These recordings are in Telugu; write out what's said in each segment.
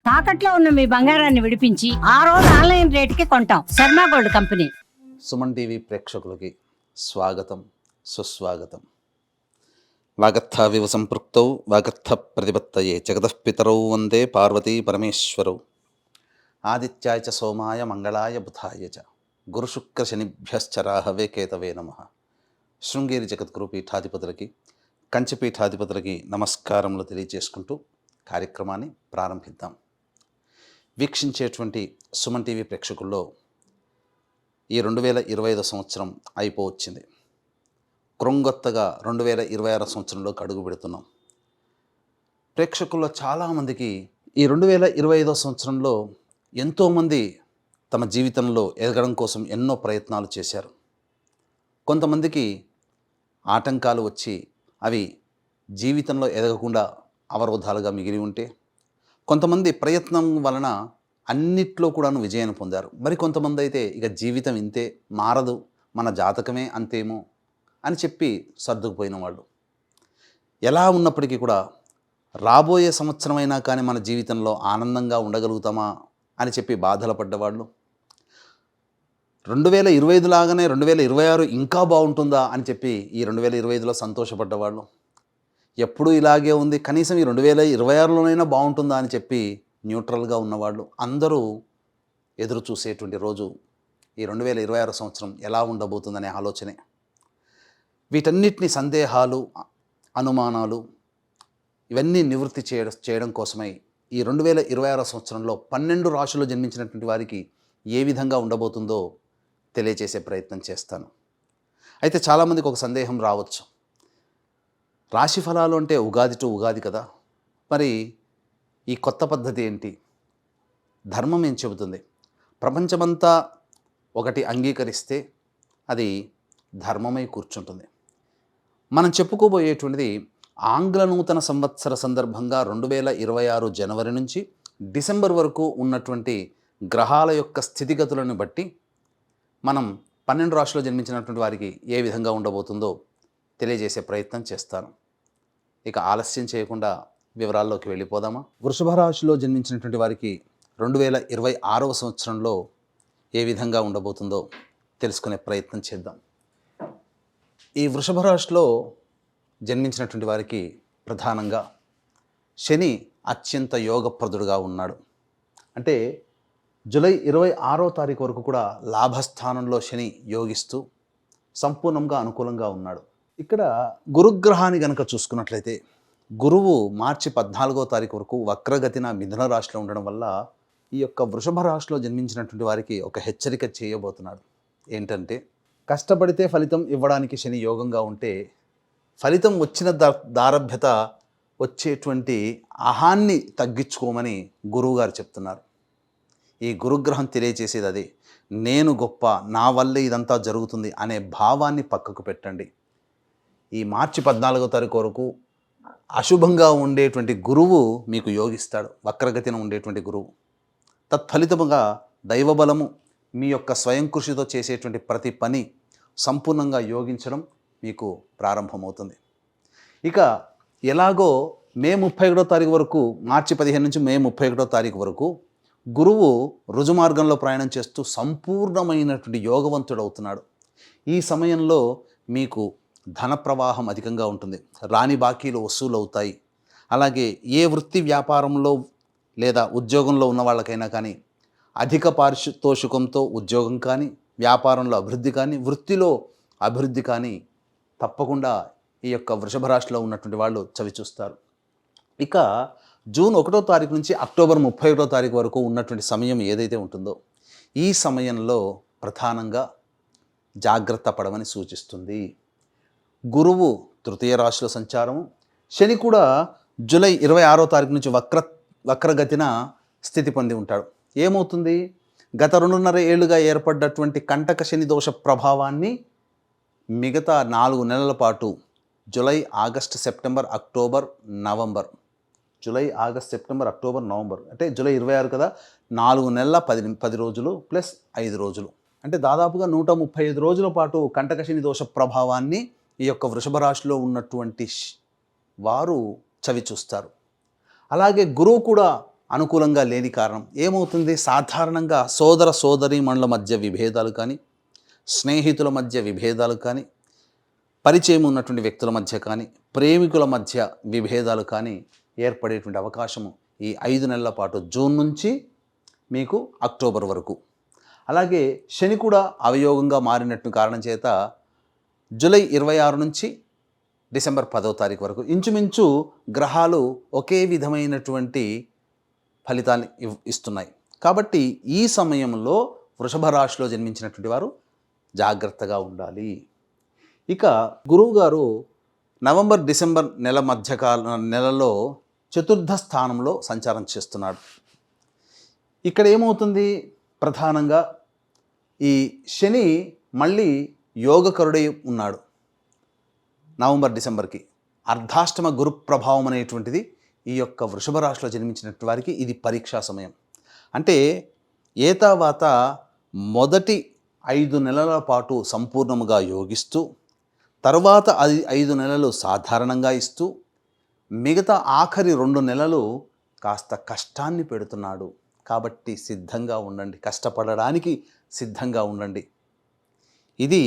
తాకట్లో ఉన్న మీ బంగారాన్ని విడిపించి ఆ రోజు ఆన్లైన్ రేటుకి కొంటాం. Sharma gold company. Suman TV ప్రేక్షకులకి స్వాగతం, సుస్వాగతం. వాగర్థావివ సంపృక్తౌ వాగర్థ ప్రతిపత్తయే జగతఃపితరౌ వందే పార్వతీ పరమేశ్వరౌ. ఆదిత్యాయ చ సోమాయ మంగళాయ బుధాయ చ గురుశుక్రశనిభ్యశ్చరాహవే కేతవే నమః. శృంగేరి జగద్గురు పీఠాధిపతులకి, కంచిపీఠాధిపతులకి నమస్కారములు తెలియజేసుకుంటూ కార్యక్రమాన్ని ప్రారంభిద్దాం. వీక్షించేటువంటి సుమన్ టీవీ ప్రేక్షకుల్లో ఈ 2025 సంవత్సరం అయిపోవచ్చింది. క్రొంగొత్తగా 2026 సంవత్సరంలోకి అడుగు పెడుతున్నాం. ప్రేక్షకుల్లో చాలామందికి ఈ 2025 సంవత్సరంలో ఎంతోమంది తమ జీవితంలో ఎదగడం కోసం ఎన్నో ప్రయత్నాలు చేశారు. కొంతమందికి ఆటంకాలు వచ్చి అవి జీవితంలో ఎదగకుండా అవరోధాలుగా మిగిలి ఉంటే, కొంతమంది ప్రయత్నం వలన అన్నిట్లో కూడాను విజయాన్ని పొందారు. మరి కొంతమంది అయితే ఇక జీవితం ఇంతే, మారదు, మన జాతకమే అంతేమో అని చెప్పి సర్దుకుపోయిన వాళ్ళు. ఎలా ఉన్నప్పటికీ కూడా రాబోయే సంవత్సరమైనా కానీ మన జీవితంలో ఆనందంగా ఉండగలుగుతామా అని చెప్పి బాధలు పడ్డవాళ్ళు, 2025 లాగానే 2026 ఇంకా బాగుంటుందా అని చెప్పి ఈ 2025లో సంతోషపడ్డవాళ్ళు, ఎప్పుడు ఇలాగే ఉంది కనీసం ఈ 2026లోనైనా బాగుంటుందా అని చెప్పి న్యూట్రల్గా ఉన్నవాళ్ళు అందరూ ఎదురు చూసేటువంటి రోజు ఈ 2026 సంవత్సరం ఎలా ఉండబోతుందనే ఆలోచనే. వీటన్నిటిని సందేహాలు, అనుమానాలు ఇవన్నీ నివృత్తి చేయడం కోసమై ఈ 2026 సంవత్సరంలో 12 రాశుల్లో జన్మించినటువంటి వారికి ఏ విధంగా ఉండబోతుందో తెలియజేసే ప్రయత్నం చేస్తాను. అయితే చాలామందికి ఒక సందేహం రావచ్చు, రాశి ఫలాలు అంటే ఉగాది టు ఉగాది కదా, మరి ఈ కొత్త పద్ధతి ఏంటి? ధర్మం ఏం చెబుతుంది? ప్రపంచమంతా ఒకటి అంగీకరిస్తే అది ధర్మమై కూర్చుంటుంది. మనం చెప్పుకోబోయేటువంటిది ఆంగ్ల నూతన సంవత్సర సందర్భంగా 2026 జనవరి నుంచి డిసెంబర్ వరకు ఉన్నటువంటి గ్రహాల యొక్క స్థితిగతులను బట్టి మనం 12 రాశుల్లో జన్మించినటువంటి వారికి ఏ విధంగా ఉండబోతుందో తెలియజేసే ప్రయత్నం చేస్తాను. ఇక ఆలస్యం చేయకుండా వివరాల్లోకి వెళ్ళిపోదామా? వృషభ రాశిలో జన్మించినటువంటి వారికి 2026 సంవత్సరంలో ఏ విధంగా ఉండబోతుందో తెలుసుకునే ప్రయత్నం చేద్దాం. ఈ వృషభ రాశిలో జన్మించినటువంటి వారికి ప్రధానంగా శని అత్యంత యోగప్రదుడుగా ఉన్నాడు. అంటే జూలై 26వ తారీఖు వరకు కూడా లాభస్థానంలో శని యోగిస్తూ సంపూర్ణంగా అనుకూలంగా ఉన్నాడు. ఇక్కడ గురుగ్రహాన్ని కనుక చూసుకున్నట్లయితే గురువు మార్చి 14వ తారీఖు వరకు వక్రగతిన మిథున రాశిలో ఉండడం వల్ల ఈ యొక్క వృషభ రాశిలో జన్మించినటువంటి వారికి ఒక హెచ్చరిక చేయబోతున్నాడు. ఏంటంటే, కష్టపడితే ఫలితం ఇవ్వడానికి శని యోగంగా ఉంటే ఫలితం వచ్చిన దారభ్యత వచ్చేటువంటి అహాన్ని తగ్గించుకోమని గురువుగారు చెప్తున్నారు. ఈ గురుగ్రహం తెలియచేసేది అదే. నేను గొప్ప, నా వల్లే ఇదంతా జరుగుతుంది అనే భావాన్ని పక్కకు పెట్టండి. ఈ మార్చి 14వ తారీఖు వరకు అశుభంగా ఉండేటువంటి గురువు మీకు యోగిస్తాడు, వక్రగతిన ఉండేటువంటి గురువు. తత్ఫలితముగా దైవబలము, మీ యొక్క స్వయం కృషితో చేసేటువంటి ప్రతి పని సంపూర్ణంగా యోగించడం మీకు ప్రారంభమవుతుంది. ఇక ఎలాగో మే 31వ తారీఖు వరకు, మార్చి 15 నుంచి మే 31వ తారీఖు వరకు గురువు రుజుమార్గంలో ప్రయాణం చేస్తూ సంపూర్ణమైనటువంటి యోగవంతుడు అవుతున్నాడు. ఈ సమయంలో మీకు ధన ప్రవాహం అధికంగా ఉంటుంది, రాని బాకీలు వసూలు అవుతాయి. అలాగే ఏ వృత్తి వ్యాపారంలో లేదా ఉద్యోగంలో ఉన్న వాళ్ళకైనా కానీ అధిక పారితోషికంతో ఉద్యోగం కానీ, వ్యాపారంలో అభివృద్ధి కానీ, వృత్తిలో అభివృద్ధి కానీ తప్పకుండా ఈ యొక్క వృషభ రాశిలో ఉన్నటువంటి వాళ్ళు చవిచూస్తారు. ఇక జూన్ 1వ తారీఖు నుంచి అక్టోబర్ 31వ తారీఖు వరకు ఉన్నటువంటి సమయం ఏదైతే ఉంటుందో ఈ సమయంలో ప్రధానంగా జాగ్రత్త పడమని సూచిస్తుంది. గురువు తృతీయ రాశిలో సంచారము, శని కూడా జూలై 26వ తారీఖు నుంచి వక్రగతిన స్థితి పొంది ఉంటాడు. ఏమవుతుంది? గత 2.5 ఏళ్ళుగా ఏర్పడ్డటువంటి కంటక శని దోష ప్రభావాన్ని మిగతా 4 నెలల పాటు July, August, September, October, November, July, August, September, October, November అంటే జూలై 26 కదా, 4 నెలల 10 రోజులు ప్లస్ 5 రోజులు అంటే దాదాపుగా 135 రోజుల పాటు కంటక శని దోష ప్రభావాన్ని ఈ యొక్క వృషభ రాశిలో ఉన్నటువంటి వారు చవి చూస్తారు. అలాగే గురువు కూడా అనుకూలంగా లేని కారణం ఏమవుతుంది? సాధారణంగా సోదర సోదరీమణుల మధ్య విభేదాలు కానీ, స్నేహితుల మధ్య విభేదాలు కానీ, పరిచయం ఉన్నటువంటి వ్యక్తుల మధ్య కానీ, ప్రేమికుల మధ్య విభేదాలు కానీ ఏర్పడేటువంటి అవకాశము ఈ 5 నెలల పాటు జూన్ నుంచి మీకు అక్టోబర్ వరకు. అలాగే శని కూడా అవయోగంగా మారినట్టు కారణం చేత జూలై 26 నుంచి డిసెంబర్ 10వ తారీఖు వరకు ఇంచుమించు గ్రహాలు ఒకే విధమైనటువంటి ఫలితాన్ని ఇస్తున్నాయి. కాబట్టి ఈ సమయంలో వృషభ రాశిలో జన్మించినటువంటి వారు జాగ్రత్తగా ఉండాలి. ఇక గురువుగారు నవంబర్ డిసెంబర్ నెలలో చతుర్థ స్థానంలో సంచారం చేస్తున్నాడు. ఇక్కడ ఏమవుతుంది? ప్రధానంగా ఈ శని మళ్ళీ యోగకరుడై ఉన్నాడు. నవంబర్ డిసెంబర్కి అర్ధాష్టమ గురు ప్రభావం అనేటువంటిది ఈ యొక్క వృషభ రాశిలో జన్మించినటువంటి వారికి ఇది పరీక్షా సమయం. అంటే ఏతావాత మొదటి 5 నెలల పాటు సంపూర్ణముగా యోగిస్తూ, తర్వాత 5 నెలలు సాధారణంగా ఇస్తూ, మిగతా ఆఖరి 2 నెలలు కాస్త కష్టాన్ని పెడుతున్నాడు. కాబట్టి సిద్ధంగా ఉండండి, కష్టపడడానికి సిద్ధంగా ఉండండి. ఇది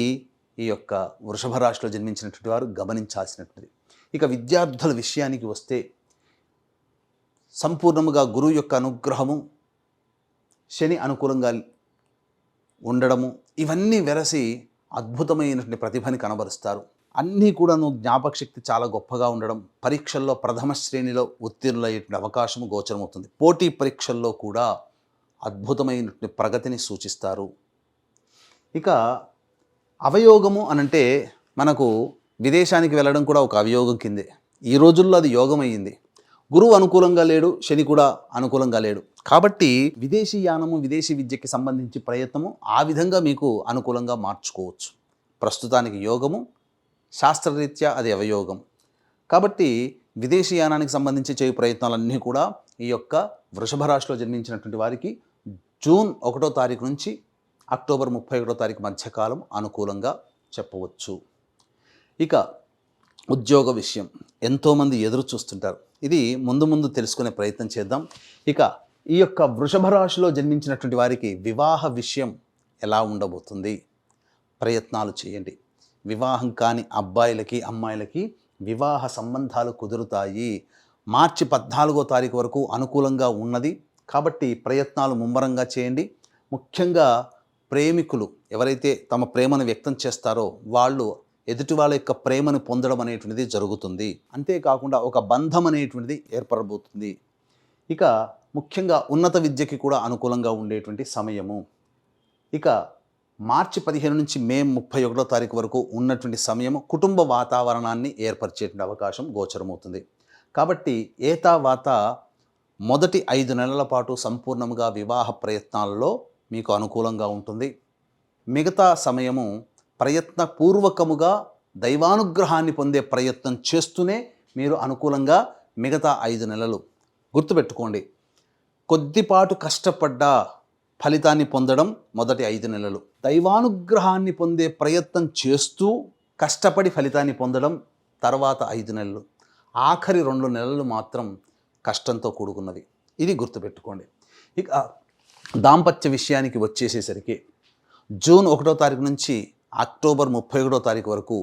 ఈ యొక్క వృషభ రాశిలో జన్మించినటువంటి వారు గమనించాల్సినటువంటిది. ఇక విద్యార్థుల విషయానికి వస్తే సంపూర్ణముగా గురువు యొక్క అనుగ్రహము, శని అనుకూలంగా ఉండడము, ఇవన్నీ వెరసి అద్భుతమైనటువంటి ప్రతిభని కనబరుస్తారు. అన్నీ కూడాను జ్ఞాపకశక్తి చాలా గొప్పగా ఉండడం, పరీక్షల్లో ప్రథమ శ్రేణిలో ఉత్తీర్ణులయ్యేటువంటి అవకాశము గోచరమవుతుంది. పోటీ పరీక్షల్లో కూడా అద్భుతమైనటువంటి ప్రగతిని సూచిస్తారు. ఇక అవయోగము అనంటే మనకు విదేశానికి వెళ్ళడం కూడా ఒక అవయోగం కిందే. ఈ రోజుల్లో అది యోగం అయ్యింది. గురువు అనుకూలంగా లేడు, శని కూడా అనుకూలంగా లేడు. కాబట్టి విదేశీ యానము, విదేశీ విద్యకి సంబంధించి ప్రయత్నము ఆ విధంగా మీకు అనుకూలంగా మార్చుకోవచ్చు. ప్రస్తుతానికి యోగము, శాస్త్రరీత్యా అది అవయోగం. కాబట్టి విదేశీ యానానికి సంబంధించి చేయు ప్రయత్నాలన్నీ కూడా ఈ యొక్క వృషభ రాశిలో జన్మించినటువంటి వారికి జూన్ 1వ తారీఖు నుంచి అక్టోబర్ 31వ తారీఖు మధ్యకాలం అనుకూలంగా చెప్పవచ్చు. ఇక ఉద్యోగ విషయం ఎంతోమంది ఎదురు చూస్తుంటారు. ఇది ముందు తెలుసుకునే ప్రయత్నం చేద్దాం. ఇక ఈ యొక్క వృషభ రాశిలో జన్మించినటువంటి వారికి వివాహ విషయం ఎలా ఉండబోతుంది? ప్రయత్నాలు చేయండి. వివాహం కాని అబ్బాయిలకి, అమ్మాయిలకి వివాహ సంబంధాలు కుదురుతాయి. మార్చి 14వ తారీఖు వరకు అనుకూలంగా ఉన్నది. కాబట్టి ప్రయత్నాలు ముమ్మరంగా చేయండి. ముఖ్యంగా ప్రేమికులు ఎవరైతే తమ ప్రేమను వ్యక్తం చేస్తారో వాళ్ళు ఎదుటి వాళ్ళ యొక్క ప్రేమను పొందడం అనేటువంటిది జరుగుతుంది. అంతేకాకుండా ఒక బంధం అనేటువంటిది ఏర్పడబోతుంది. ఇక ముఖ్యంగా ఉన్నత విద్యకి కూడా అనుకూలంగా ఉండేటువంటి సమయము. ఇక మార్చి 15 నుంచి మే 31వ తారీఖు వరకు ఉన్నటువంటి సమయము కుటుంబ వాతావరణాన్ని ఏర్పరిచేటువంటి అవకాశం గోచరమవుతుంది. కాబట్టి ఏతావాత మొదటి 5 నెలల పాటు సంపూర్ణంగా వివాహ ప్రయత్నాల్లో మీకు అనుకూలంగా ఉంటుంది. మిగతా సమయము ప్రయత్నపూర్వకముగా దైవానుగ్రహాన్ని పొందే ప్రయత్నం చేస్తూనే మీరు అనుకూలంగా మిగతా 5 నెలలు గుర్తుపెట్టుకోండి. కొద్దిపాటు కష్టపడ్డా ఫలితాన్ని పొందడం మొదటి 5 నెలలు, దైవానుగ్రహాన్ని పొందే ప్రయత్నం చేస్తూ కష్టపడి ఫలితాన్ని పొందడం తర్వాత 5 నెలలు, ఆఖరి 2 నెలలు మాత్రం కష్టంతో కూడుకున్నది. ఇది గుర్తుపెట్టుకోండి. ఇక దాంపత్య విషయానికి వచ్చేసేసరికి జూన్ 1వ తారీఖు నుంచి అక్టోబర్ 31వ తారీఖు వరకు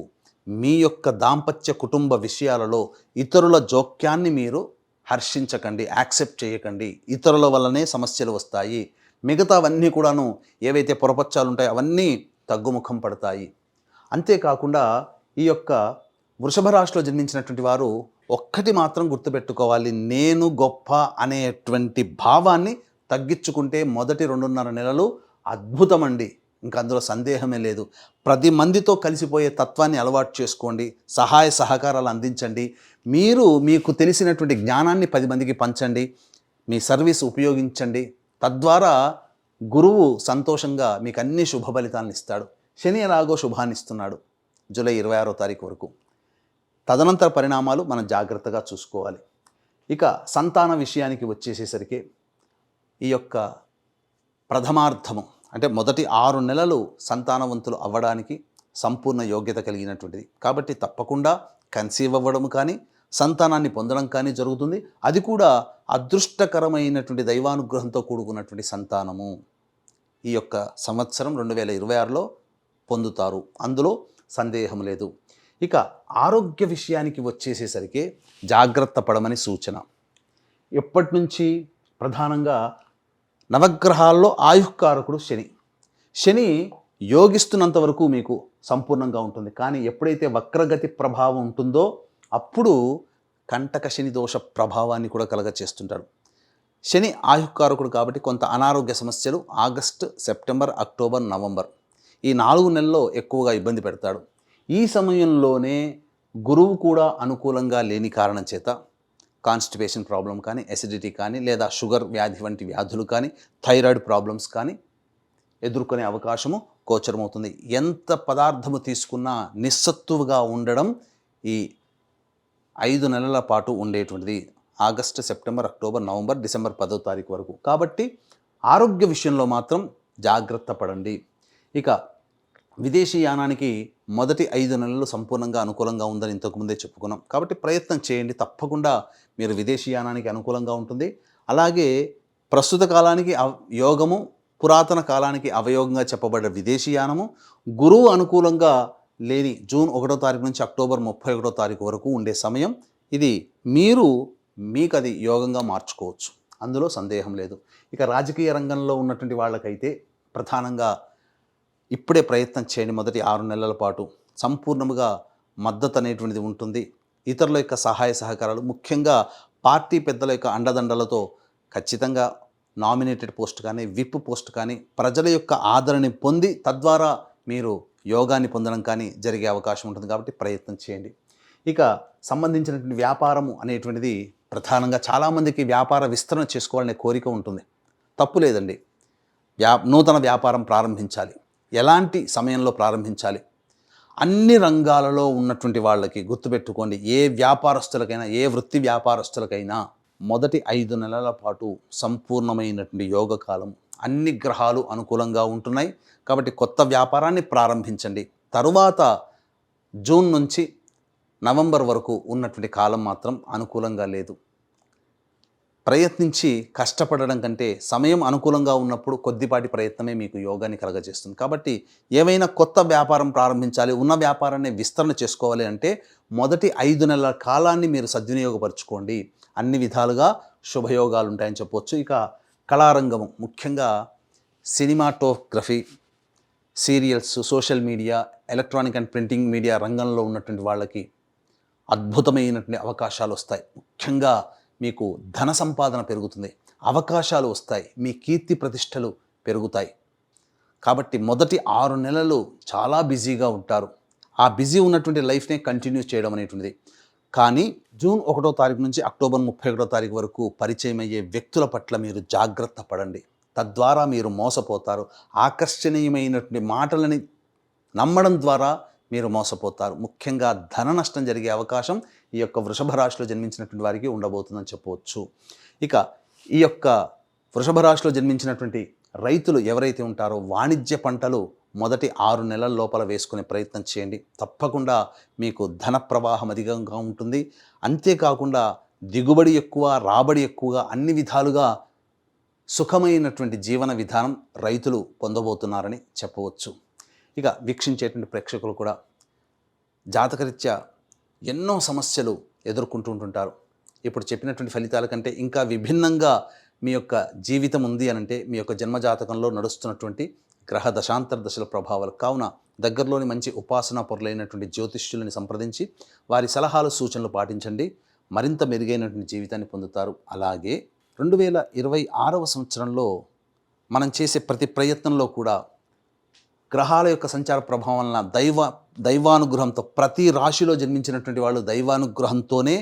మీ యొక్క దాంపత్య కుటుంబ విషయాలలో ఇతరుల జోక్యాన్ని మీరు హర్షించకండి, యాక్సెప్ట్ చేయకండి. ఇతరుల వల్లనే సమస్యలు వస్తాయి. మిగతావన్నీ కూడాను ఏవైతే పొరపచ్చాలు ఉంటాయో అవన్నీ తగ్గుముఖం పడతాయి. అంతేకాకుండా ఈ యొక్క వృషభ రాశిలో జన్మించినటువంటి వారు ఒక్కటి మాత్రం గుర్తుపెట్టుకోవాలి, నేను గొప్ప అనేటువంటి భావాన్ని తగ్గించుకుంటే మొదటి 2.5 నెలలు అద్భుతమండి. ఇంకా అందులో సందేహమే లేదు. 10 మందితో కలిసిపోయే తత్వాన్ని అలవాటు చేసుకోండి. సహాయ సహకారాలు అందించండి. మీకు తెలిసినటువంటి జ్ఞానాన్ని 10 మందికి పంచండి. మీ సర్వీస్ ఉపయోగించండి. తద్వారా గురువు సంతోషంగా మీకు అన్ని శుభ ఫలితాలను ఇస్తాడు. శని ఎలాగో శుభాన్ని ఇస్తున్నాడు జూలై 26వ తారీఖు వరకు. తదనంతర పరిణామాలు మనం జాగ్రత్తగా చూసుకోవాలి. ఇక సంతాన విషయానికి వచ్చేసేసరికి ఈ యొక్క ప్రథమార్థము అంటే మొదటి 6 నెలలు సంతానవంతులు అవ్వడానికి సంపూర్ణ యోగ్యత కలిగినటువంటిది. కాబట్టి తప్పకుండా కన్సీవ్ అవ్వడం కానీ, సంతానాన్ని పొందడం కానీ జరుగుతుంది. అది కూడా అదృష్టకరమైనటువంటి దైవానుగ్రహంతో కూడుకున్నటువంటి సంతానము ఈ యొక్క సంవత్సరం 2026లో పొందుతారు, అందులో సందేహం లేదు. ఇక ఆరోగ్య విషయానికి వచ్చేసేసరికి జాగ్రత్త పడమని సూచన. ఎప్పటి నుంచి? ప్రధానంగా నవగ్రహాల్లో ఆయుఃకారకుడు శని యోగిస్తున్నంత వరకు మీకు సంపూర్ణంగా ఉంటుంది. కానీ ఎప్పుడైతే వక్రగతి ప్రభావం ఉంటుందో అప్పుడు కంటక శని దోష ప్రభావాన్ని కూడా కలగచేస్తుంటాడు. శని ఆయుఃకారకుడు కాబట్టి కొంత అనారోగ్య సమస్యలు ఆగస్టు, సెప్టెంబర్, అక్టోబర్, నవంబర్ ఈ 4 నెలల్లో ఎక్కువగా ఇబ్బంది పెడతాడు. ఈ సమయంలోనే గురువు కూడా అనుకూలంగా లేని కారణం చేత కాన్స్టిపేషన్ ప్రాబ్లం కానీ, ఎసిడిటీ కానీ, లేదా షుగర్ వ్యాధి వంటి వ్యాధులు కానీ, థైరాయిడ్ ప్రాబ్లమ్స్ కానీ ఎదుర్కొనే అవకాశము గోచరమవుతుంది. ఎంత పదార్థము తీసుకున్నా నిస్సత్తువుగా ఉండడం ఈ 5 నెలల పాటు ఉండేటువంటిది. August, September, October, November, December 10వ తారీఖు వరకు. కాబట్టి ఆరోగ్య విషయంలో మాత్రం జాగ్రత్త పడండి. ఇక విదేశీ యానానికి మొదటి 5 నెలలు సంపూర్ణంగా అనుకూలంగా ఉందని ఇంతకుముందే చెప్పుకున్నాం. కాబట్టి ప్రయత్నం చేయండి, తప్పకుండా మీరు విదేశీ యానానికి అనుకూలంగా ఉంటుంది. అలాగే ప్రస్తుత కాలానికి యోగము, పురాతన కాలానికి అవయోగంగా చెప్పబడ్డ విదేశీ యానము, గురువు అనుకూలంగా లేని జూన్ 1వ తారీఖు నుంచి అక్టోబర్ 31వ తారీఖు వరకు ఉండే సమయం ఇది. మీకు అది యోగంగా మార్చుకోవచ్చు, అందులో సందేహం లేదు. ఇక రాజకీయ రంగంలో ఉన్నటువంటి వాళ్ళకైతే ప్రధానంగా ఇప్పుడే ప్రయత్నం చేయండి. మొదటి 6 నెలల పాటు సంపూర్ణముగా మద్దతు అనేటువంటిది ఉంటుంది. ఇతరుల యొక్క సహాయ సహకారాలు, ముఖ్యంగా పార్టీ పెద్దల యొక్క అండదండలతో ఖచ్చితంగా నామినేటెడ్ పోస్ట్ కానీ, విప్ పోస్ట్ కానీ ప్రజల యొక్క ఆదరణని పొంది తద్వారా మీరు యోగాన్ని పొందడం కానీ జరిగే అవకాశం ఉంటుంది. కాబట్టి ప్రయత్నం చేయండి. ఇక సంబంధించినటువంటి వ్యాపారము అనేటువంటిది ప్రధానంగా చాలామందికి వ్యాపార విస్తరణ చేసుకోవాలనే కోరిక ఉంటుంది. తప్పు లేదండి. నూతన వ్యాపారం ప్రారంభించాలి. ఎలాంటి సమయంలో ప్రారంభించాలి? అన్ని రంగాలలో ఉన్నటువంటి వాళ్ళకి గుర్తుపెట్టుకోండి, ఏ వ్యాపారస్తులకైనా, ఏ వృత్తి వ్యాపారస్తులకైనా మొదటి 5 నెలల పాటు సంపూర్ణమైనటువంటి యోగకాలం. అన్ని గ్రహాలు అనుకూలంగా ఉంటున్నాయి. కాబట్టి కొత్త వ్యాపారాన్ని ప్రారంభించండి. తరువాత జూన్ నుంచి నవంబర్ వరకు ఉన్నటువంటి కాలం మాత్రం అనుకూలంగా లేదు. ప్రయత్నించి కష్టపడడం కంటే సమయం అనుకూలంగా ఉన్నప్పుడు కొద్దిపాటి ప్రయత్నమే మీకు యోగాన్ని కలగజేస్తుంది. కాబట్టి ఏవైనా కొత్త వ్యాపారం ప్రారంభించాలి, ఉన్న వ్యాపారాన్ని విస్తరణ చేసుకోవాలి అంటే మొదటి 5 నెలల కాలాన్ని మీరు సద్వినియోగపరచుకోండి. అన్ని విధాలుగా శుభయోగాలు ఉంటాయని చెప్పవచ్చు. ఇక కళారంగము, ముఖ్యంగా cinematography, serials, social media, electronic and printing media రంగంలో ఉన్నటువంటి వాళ్ళకి అద్భుతమైనటువంటి అవకాశాలు వస్తాయి. ముఖ్యంగా మీకు ధన సంపాదన పెరుగుతుంది, అవకాశాలు వస్తాయి, మీ కీర్తి ప్రతిష్టలు పెరుగుతాయి. కాబట్టి మొదటి 6 నెలలు చాలా బిజీగా ఉంటారు. ఆ బిజీ ఉన్నటువంటి లైఫ్నే కంటిన్యూ చేయడం అనేటువంటిది. కానీ జూన్ 1వ తారీఖు నుంచి అక్టోబర్ 31వ తారీఖు వరకు పరిచయం అయ్యే వ్యక్తుల పట్ల మీరు జాగ్రత్త పడండి. తద్వారా మీరు మోసపోతారు. ఆకర్షణీయమైనటువంటి మాటలని నమ్మడం ద్వారా మీరు మోసపోతారు. ముఖ్యంగా ధన నష్టం జరిగే అవకాశం ఈ యొక్క వృషభ రాశిలో జన్మించినటువంటి వారికి ఉండబోతుందని చెప్పవచ్చు. ఇక ఈ యొక్క వృషభ రాశిలో జన్మించినటువంటి రైతులు ఎవరైతే ఉంటారో వాణిజ్య పంటలు మొదటి 6 నెలల లోపల వేసుకునే ప్రయత్నం చేయండి. తప్పకుండా మీకు ధన ప్రవాహం అధికంగా ఉంటుంది. అంతేకాకుండా దిగుబడి ఎక్కువ, రాబడి ఎక్కువగా, అన్ని విధాలుగా సుఖమైనటువంటి జీవన విధానం రైతులు పొందబోతున్నారని చెప్పవచ్చు. ఇక వీక్షించేటువంటి ప్రేక్షకులు కూడా జాతకరీత్యా ఎన్నో సమస్యలు ఎదుర్కొంటూ ఉంటుంటారు. ఇప్పుడు చెప్పినటువంటి ఫలితాల కంటే ఇంకా విభిన్నంగా మీ యొక్క జీవితం ఉంది అనంటే మీ యొక్క జన్మజాతకంలో నడుస్తున్నటువంటి గ్రహ దశాంతర దశల ప్రభావాలు. కావున దగ్గరలోని మంచి ఉపాసనా పరులైనటువంటి జ్యోతిష్యులని సంప్రదించి వారి సలహాలు, సూచనలు పాటించండి. మరింత మెరుగైనటువంటి జీవితాన్ని పొందుతారు. అలాగే 2026వ సంవత్సరంలో మనం చేసే ప్రతి ప్రయత్నంలో కూడా గ్రహాల యొక్క సంచార ప్రభావం వలన దైవానుగ్రహంతో, ప్రతి రాశిలో జన్మించినటువంటి వాళ్ళు దైవానుగ్రహంతోనే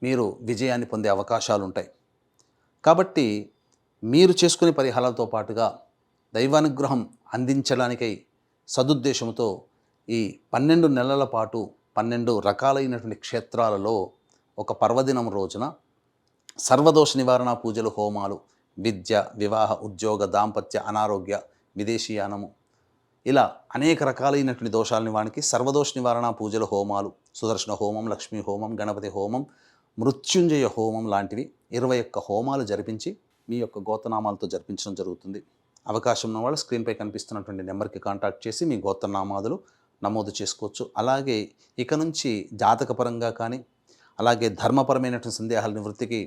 మీరు విజయాన్ని పొందే అవకాశాలు ఉంటాయి. కాబట్టి మీరు చేసుకునే పరిహారాలతో పాటుగా దైవానుగ్రహం అందించడానికై సదుద్దేశంతో ఈ 12 నెలల పాటు 12 రకాలైనటువంటి క్షేత్రాలలో ఒక పర్వదినం రోజున సర్వదోష నివారణ పూజలు, హోమాలు, విద్య, వివాహ, ఉద్యోగ, దాంపత్య, అనారోగ్య, విదేశీయానము, ఇలా అనేక రకాలైనటువంటి దోషాల నివారణకి సర్వదోష నివారణ పూజలు, హోమాలు, సుదర్శన హోమం, లక్ష్మీ హోమం, గణపతి హోమం, మృత్యుంజయ హోమం లాంటివి 21 హోమాలు జరిపించి మీ యొక్క గోత్రనామాలతో జరిపించడం జరుగుతుంది. అవకాశం ఉన్న వాళ్ళు స్క్రీన్పై కనిపిస్తున్నటువంటి నెంబర్కి కాంటాక్ట్ చేసి మీ గోత్రనామాదులు నమోదు చేసుకోవచ్చు. అలాగే ఇక నుంచి జాతకపరంగా కానీ అలాగే ధర్మపరమైనటువంటి సందేహాల నివృత్తికి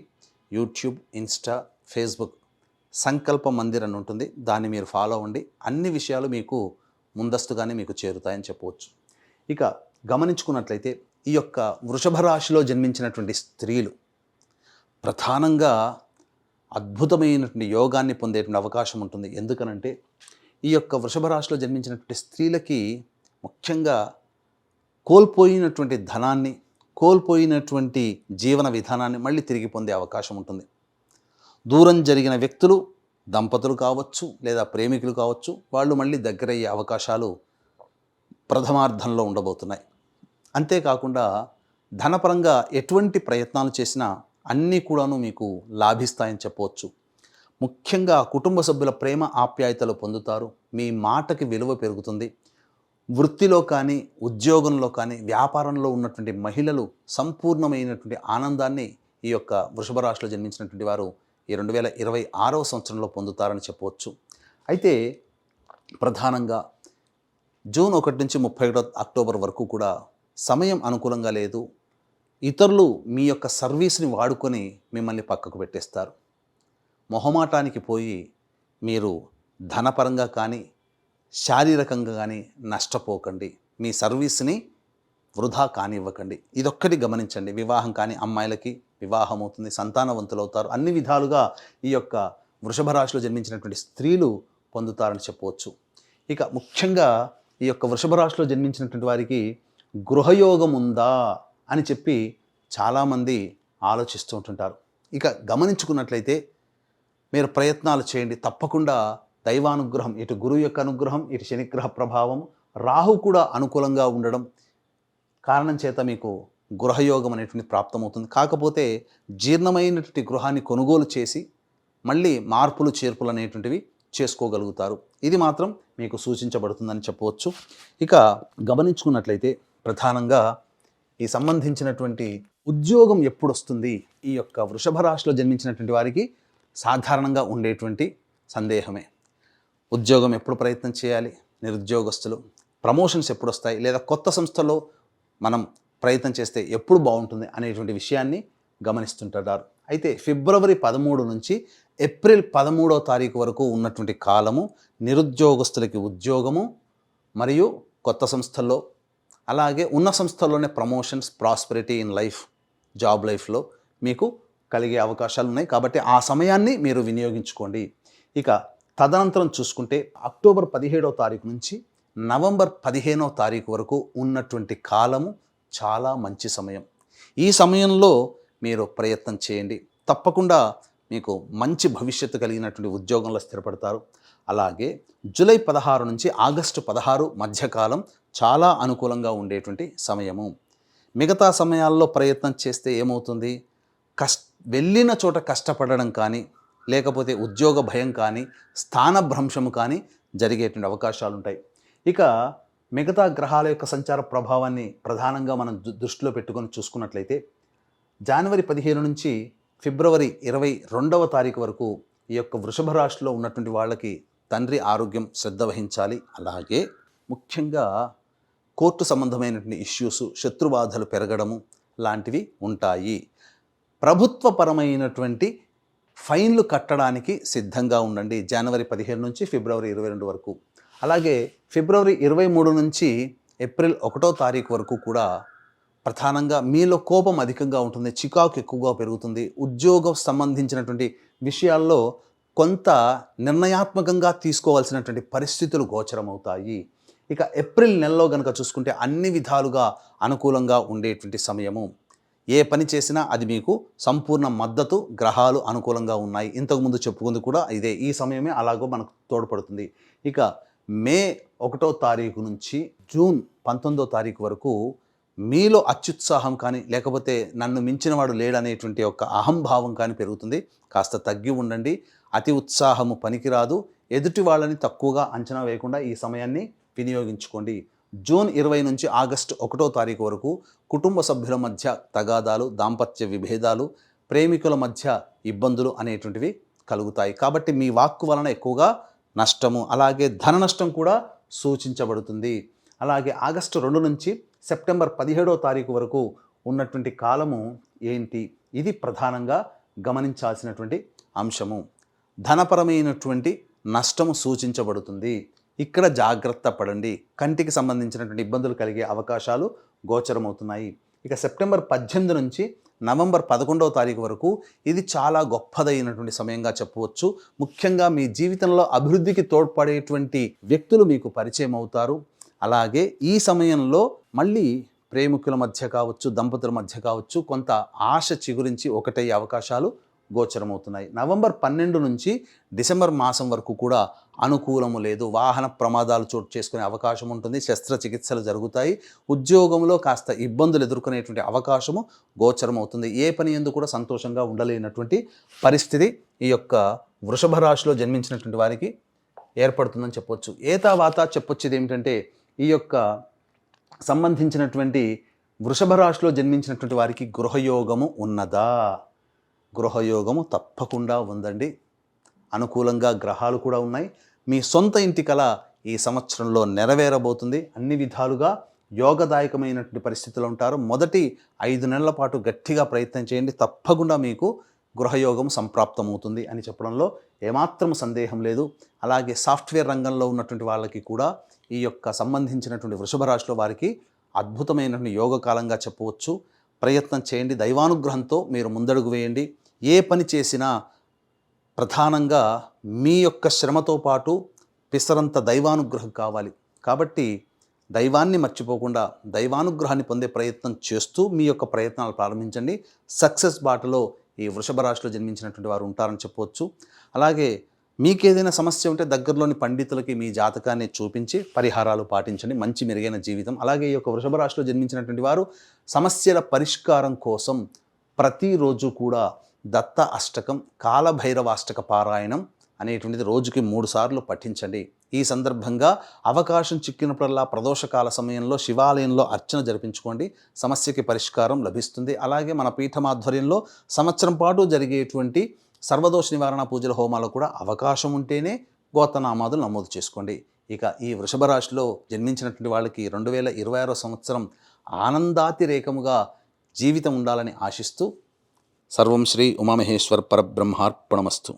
యూట్యూబ్, ఇన్స్టా, ఫేస్బుక్ సంకల్ప మందిర్ అని ఉంటుంది. దాన్ని మీరు ఫాలో అవ్వండి. అన్ని విషయాలు మీకు ముందస్తుగానే మీకు చేరుతాయని చెప్పవచ్చు. ఇక గమనించుకున్నట్లయితే ఈ యొక్క వృషభ రాశిలో జన్మించినటువంటి స్త్రీలు ప్రధానంగా అద్భుతమైనటువంటి యోగాన్ని పొందేటువంటి అవకాశం ఉంటుంది. ఎందుకనంటే ఈ యొక్క వృషభ రాశిలో జన్మించినటువంటి స్త్రీలకి ముఖ్యంగా కోల్పోయినటువంటి ధనాన్ని, కోల్పోయినటువంటి జీవన విధానాన్ని మళ్ళీ తిరిగి పొందే అవకాశం ఉంటుంది. దూరం జరిగిన వ్యక్తులు, దంపతులు కావచ్చు లేదా ప్రేమికులు కావచ్చు, వాళ్ళు మళ్ళీ దగ్గరయ్యే అవకాశాలు ప్రథమార్థంలో ఉండబోతున్నాయి. అంతేకాకుండా ధనపరంగా ఎటువంటి ప్రయత్నాలు చేసినా అన్నీ కూడాను మీకు లాభిస్తాయని చెప్పవచ్చు. ముఖ్యంగా కుటుంబ సభ్యుల ప్రేమ ఆప్యాయతలు పొందుతారు. మీ మాటకి విలువ పెరుగుతుంది. వృత్తిలో కానీ, ఉద్యోగంలో కానీ, వ్యాపారంలో ఉన్నటువంటి మహిళలు సంపూర్ణమైనటువంటి ఆనందాన్ని ఈ యొక్క వృషభ రాశిలో జన్మించినటువంటి వారు ఈ 2026వ సంవత్సరంలో పొందుతారని చెప్పవచ్చు. అయితే ప్రధానంగా జూన్ 1 నుంచి 31 అక్టోబర్ వరకు కూడా సమయం అనుకూలంగా లేదు. ఇతరులు మీ యొక్క సర్వీస్ని వాడుకొని మిమ్మల్ని పక్కకు పెట్టేస్తారు. మొహమాటానికి పోయి మీరు ధనపరంగా కానీ శారీరకంగా కానీ నష్టపోకండి. మీ సర్వీస్ని వృధా కానివ్వకండి. ఇదొక్కటి గమనించండి. వివాహం కాని అమ్మాయిలకి వివాహం అవుతుంది, సంతానవంతులు అవుతారు. అన్ని విధాలుగా ఈ యొక్క వృషభ రాశిలో జన్మించినటువంటి స్త్రీలు పొందుతారని చెప్పవచ్చు. ఇక ముఖ్యంగా ఈ యొక్క వృషభ రాశిలో జన్మించినటువంటి వారికి గృహయోగం ఉందా అని చెప్పి చాలామంది ఆలోచిస్తూ ఉంటుంటారు. ఇక గమనించుకున్నట్లయితే మీరు ప్రయత్నాలు చేయండి. తప్పకుండా దైవానుగ్రహం, ఇటు గురువు యొక్క అనుగ్రహం, ఇటు శనిగ్రహ ప్రభావం, రాహు కూడా అనుకూలంగా ఉండడం కారణం చేత మీకు గృహయోగం అనేటువంటి ప్రాప్తమవుతుంది. కాకపోతే జీర్ణమైనటువంటి గృహాన్ని కొనుగోలు చేసి మళ్ళీ మార్పులు చేర్పులు అనేటువంటివి చేసుకోగలుగుతారు. ఇది మాత్రం మీకు సూచించబడుతుందని చెప్పవచ్చు. ఇక గమనించుకున్నట్లయితే ప్రధానంగా ఈ సంబంధించినటువంటి ఉద్యోగం ఎప్పుడు వస్తుంది, ఈ యొక్క వృషభ రాశిలో జన్మించినటువంటి వారికి సాధారణంగా ఉండేటువంటి సందేహమే. ఉద్యోగం ఎప్పుడు ప్రయత్నం చేయాలి, నిరుద్యోగస్తులు ప్రమోషన్స్ ఎప్పుడు వస్తాయి, లేదా కొత్త సంస్థలో మనం ప్రయత్నం చేస్తే ఎప్పుడు బాగుంటుంది అనేటువంటి విషయాన్ని గమనిస్తుంటారు. అయితే ఫిబ్రవరి 13 నుంచి ఏప్రిల్ 13వ తారీఖు వరకు ఉన్నటువంటి కాలము నిరుద్యోగస్తులకి ఉద్యోగము మరియు కొత్త సంస్థల్లో, అలాగే ఉన్న సంస్థల్లోనే promotions, prosperity in life, job లైఫ్లో మీకు కలిగే అవకాశాలు ఉన్నాయి. కాబట్టి ఆ సమయాన్ని మీరు వినియోగించుకోండి. ఇక తదనంతరం చూసుకుంటే అక్టోబర్ 17వ తారీఖు నుంచి నవంబర్ 15వ తారీఖు వరకు ఉన్నటువంటి కాలము చాలా మంచి సమయం. ఈ సమయంలో మీరు ప్రయత్నం చేయండి. తప్పకుండా మీకు మంచి భవిష్యత్తు కలిగినటువంటి ఉద్యోగంలో స్థిరపడతారు. అలాగే జూలై 16 నుంచి ఆగస్టు 16 మధ్యకాలం చాలా అనుకూలంగా ఉండేటువంటి సమయము. మిగతా సమయాల్లో ప్రయత్నం చేస్తే ఏమవుతుంది, వెళ్ళిన చోట కష్టపడడం కానీ, లేకపోతే ఉద్యోగ భయం కానీ, స్థానభ్రంశము కానీ జరిగేటువంటి అవకాశాలు ఉంటాయి. ఇక మిగతా గ్రహాల యొక్క సంచార ప్రభావాన్ని ప్రధానంగా మనం దృష్టిలో పెట్టుకొని చూసుకున్నట్లయితే జనవరి 15 నుంచి ఫిబ్రవరి 22వ తారీఖు వరకు ఈ యొక్క వృషభ రాశిలో ఉన్నటువంటి వాళ్ళకి తండ్రి ఆరోగ్యం శ్రద్ధ వహించాలి. అలాగే ముఖ్యంగా కోర్టు సంబంధమైనటువంటి ఇష్యూస్, శత్రుబాధలు పెరగడము లాంటివి ఉంటాయి. ప్రభుత్వపరమైనటువంటి ఫైన్లు కట్టడానికి సిద్ధంగా ఉండండి జనవరి 15 నుంచి ఫిబ్రవరి 22 వరకు. అలాగే ఫిబ్రవరి 23 నుంచి ఏప్రిల్ 1వ తారీఖు వరకు కూడా ప్రధానంగా మీలో కోపం అధికంగా ఉంటుంది, చికాకు ఎక్కువగా పెరుగుతుంది. ఉద్యోగం సంబంధించినటువంటి విషయాల్లో కొంత నిర్ణయాత్మకంగా తీసుకోవాల్సినటువంటి పరిస్థితులు గోచరమవుతాయి. ఇక ఏప్రిల్ నెలలో కనుక చూసుకుంటే అన్ని విధాలుగా అనుకూలంగా ఉండేటువంటి సమయము. ఏ పని చేసినా అది మీకు సంపూర్ణ మద్దతు, గ్రహాలు అనుకూలంగా ఉన్నాయి. ఇంతకుముందు చెప్పుకుంది కూడా ఇదే. ఈ సమయమే అలాగో మనకు తోడ్పడుతుంది. ఇక మే 1వ తారీఖు నుంచి జూన్ 19వ తారీఖు వరకు మీలో అత్యుత్సాహం కానీ, లేకపోతే నన్ను మించిన వాడు లేడనేటువంటి ఒక అహంభావం కానీ పెరుగుతుంది. కాస్త తగ్గి ఉండండి. అతి ఉత్సాహము పనికిరాదు. ఎదుటి వాళ్ళని తక్కువగా అంచనా వేయకుండా ఈ సమయాన్ని వినియోగించుకోండి. జూన్ 20 నుంచి ఆగస్టు 1వ తారీఖు వరకు కుటుంబ సభ్యుల మధ్య తగాదాలు, దాంపత్య విభేదాలు, ప్రేమికుల మధ్య ఇబ్బందులు అనేటువంటివి కలుగుతాయి. కాబట్టి మీ వాక్కు వలన ఎక్కువగా నష్టము, అలాగే ధన నష్టం కూడా సూచించబడుతుంది. అలాగే ఆగస్టు 2 నుంచి సెప్టెంబర్ 17వ తారీఖు వరకు ఉన్నటువంటి కాలము ఏంటి, ఇది ప్రధానంగా గమనించాల్సినటువంటి అంశము. ధనపరమైనటువంటి నష్టము సూచించబడుతుంది. ఇక్కడ జాగ్రత్త పడండి. కంటికి సంబంధించినటువంటి ఇబ్బందులు కలిగే అవకాశాలు గోచరమవుతున్నాయి. ఇక సెప్టెంబర్ 18 నుంచి నవంబర్ 11వ తారీఖు వరకు ఇది చాలా గొప్పదైనటువంటి సమయంగా చెప్పవచ్చు. ముఖ్యంగా మీ జీవితంలో అభివృద్ధికి తోడ్పడేటువంటి వ్యక్తులు మీకు పరిచయం అవుతారు. అలాగే ఈ సమయంలో మళ్ళీ ప్రేమికుల మధ్య కావచ్చు, దంపతుల మధ్య కావచ్చు, కొంత ఆశ చిగురించి ఒకటయ్యే అవకాశాలు గోచరమవుతున్నాయి. నవంబర్ 12 నుంచి డిసెంబర్ మాసం వరకు కూడా అనుకూలము లేదు. వాహన ప్రమాదాలు చోటు చేసుకునే అవకాశం ఉంటుంది. శస్త్రచికిత్సలు జరుగుతాయి. ఉద్యోగంలో కాస్త ఇబ్బందులు ఎదుర్కొనేటువంటి అవకాశము గోచరమవుతుంది. ఏ పని ఎందు కూడా సంతోషంగా ఉండలేనటువంటి పరిస్థితి ఈ యొక్క వృషభ రాశిలో జన్మించినటువంటి వారికి ఏర్పడుతుందని చెప్పొచ్చు. ఏతావాత చెప్పొచ్చేది ఏమిటంటే, ఈ యొక్క సంబంధించినటువంటి వృషభ రాశిలో జన్మించినటువంటి వారికి గృహయోగము ఉన్నదా? గృహయోగము తప్పకుండా ఉందండి. అనుకూలంగా గ్రహాలు కూడా ఉన్నాయి. మీ సొంత ఇంటి కల ఈ సంవత్సరంలో నెరవేరబోతుంది. అన్ని విధాలుగా యోగదాయకమైనటువంటి పరిస్థితులు ఉంటారు. మొదటి 5 నెలల పాటు గట్టిగా ప్రయత్నం చేయండి. తప్పకుండా మీకు గృహయోగం సంప్రాప్తమవుతుంది అని చెప్పడంలో ఏమాత్రం సందేహం లేదు. అలాగే సాఫ్ట్వేర్ రంగంలో ఉన్నటువంటి వాళ్ళకి కూడా ఈ యొక్క సంబంధించినటువంటి వృషభ రాశిలో వారికి అద్భుతమైనటువంటి యోగకాలంగా చెప్పవచ్చు. ప్రయత్నం చేయండి. దైవానుగ్రహంతో మీరు ముందడుగు వేయండి. ఏ పని చేసినా ప్రధానంగా మీ యొక్క శ్రమతో పాటు పిసరంత దైవానుగ్రహం కావాలి. కాబట్టి దైవాన్ని మర్చిపోకుండా దైవానుగ్రహాన్ని పొందే ప్రయత్నం చేస్తూ మీ యొక్క ప్రయత్నాలు ప్రారంభించండి. సక్సెస్ బాటలో ఈ వృషభ రాశిలో జన్మించినటువంటి వారు ఉంటారని చెప్పవచ్చు. అలాగే మీకేదైనా సమస్య ఉంటే దగ్గరలోని పండితులకి మీ జాతకాన్ని చూపించి పరిహారాలు పాటించండి. మంచి మెరుగైన జీవితం. అలాగే ఈ యొక్క వృషభ రాశిలో జన్మించినటువంటి వారు సమస్యల పరిష్కారం కోసం ప్రతిరోజు కూడా దత్త అష్టకం, కాలభైరవాష్టక పారాయణం అనేటువంటిది రోజుకి 3 సార్లు పఠించండి. ఈ సందర్భంగా అవకాశం చిక్కినప్పుడల్లా ప్రదోషకాల సమయంలో శివాలయంలో అర్చన జరిపించుకోండి. సమస్యకి పరిష్కారం లభిస్తుంది. అలాగే మన పీఠమాధ్వర్యంలో సంవత్సరం పాటు జరిగేటువంటి సర్వదోష నివారణ పూజల హోమాలు కూడా అవకాశం ఉంటేనే గోత్రనామాదులు నమోదు చేసుకోండి. ఇక ఈ వృషభ రాశిలో జన్మించినటువంటి వాళ్ళకి 2026 సంవత్సరం ఆనందాతిరేకముగా జీవితం ఉండాలని ఆశిస్తూ సర్వం శ్రీ ఉమామహేశ్వర పరబ్రహ్మార్పణమస్తు.